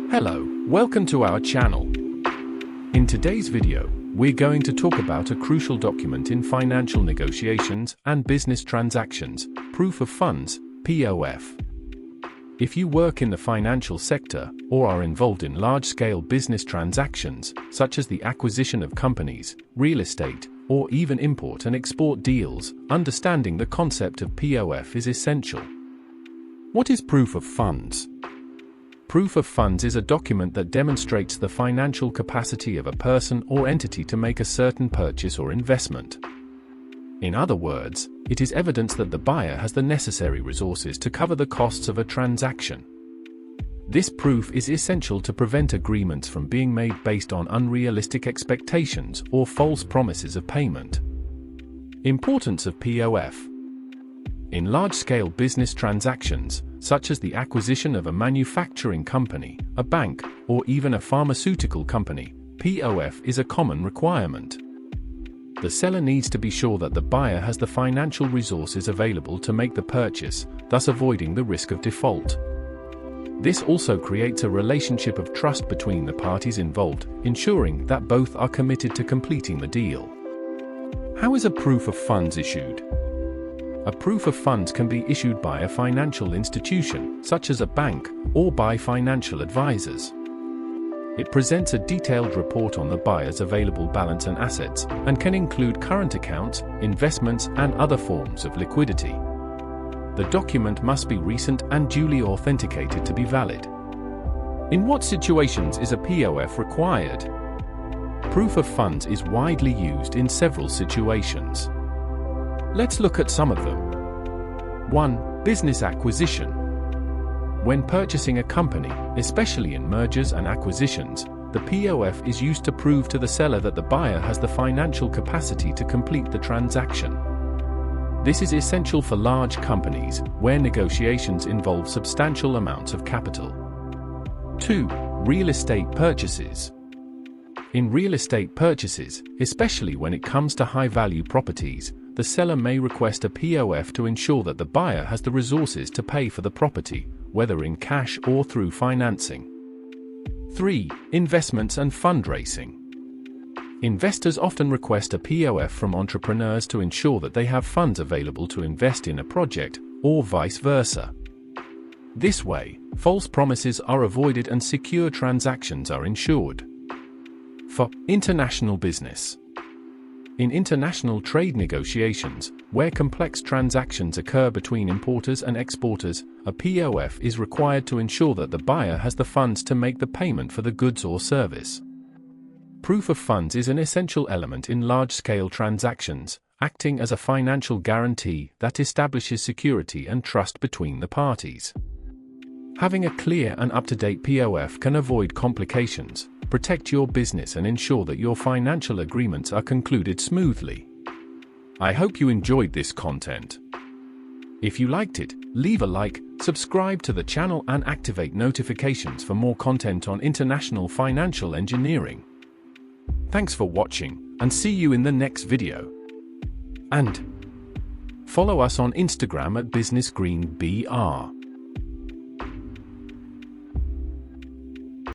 Hello, welcome to our channel. In today's video, we're going to talk about a crucial document in financial negotiations and business transactions, proof of funds, POF. If you work in the financial sector or are involved in large-scale business transactions, such as the acquisition of companies, real estate, or even import and export deals, understanding the concept of POF is essential. What is proof of funds? Proof of funds is a document that demonstrates the financial capacity of a person or entity to make a certain purchase or investment. In other words, it is evidence that the buyer has the necessary resources to cover the costs of a transaction. This proof is essential to prevent agreements from being made based on unrealistic expectations or false promises of payment. Importance of POF. In large-scale business transactions, such as the acquisition of a manufacturing company, a bank, or even a pharmaceutical company, POF is a common requirement. The seller needs to be sure that the buyer has the financial resources available to make the purchase, thus avoiding the risk of default. This also creates a relationship of trust between the parties involved, ensuring that both are committed to completing the deal. How is a proof of funds issued? A proof of funds can be issued by a financial institution, such as a bank, or by financial advisors. It presents a detailed report on the buyer's available balance and assets, and can include current accounts, investments, and other forms of liquidity. The document must be recent and duly authenticated to be valid. In what situations is a POF required? Proof of funds is widely used in several situations. Let's look at some of them. 1. Business acquisition. When purchasing a company, especially in mergers and acquisitions, the POF is used to prove to the seller that the buyer has the financial capacity to complete the transaction. This is essential for large companies, where negotiations involve substantial amounts of capital. 2. Real estate purchases. In real estate purchases, especially when it comes to high-value properties, the seller may request a POF to ensure that the buyer has the resources to pay for the property, whether in cash or through financing. 3. Investments and fundraising. Investors often request a POF from entrepreneurs to ensure that they have funds available to invest in a project, or vice versa. This way, false promises are avoided and secure transactions are ensured. 4. International business. In international trade negotiations, where complex transactions occur between importers and exporters, a POF is required to ensure that the buyer has the funds to make the payment for the goods or service. Proof of funds is an essential element in large-scale transactions, acting as a financial guarantee that establishes security and trust between the parties. Having a clear and up-to-date POF can avoid complications, protect your business and ensure that your financial agreements are concluded smoothly. I hope you enjoyed this content. If you liked it, leave a like, subscribe to the channel and activate notifications for more content on international financial engineering. Thanks for watching, and see you in the next video. And follow us on Instagram at BusinessGreenBR.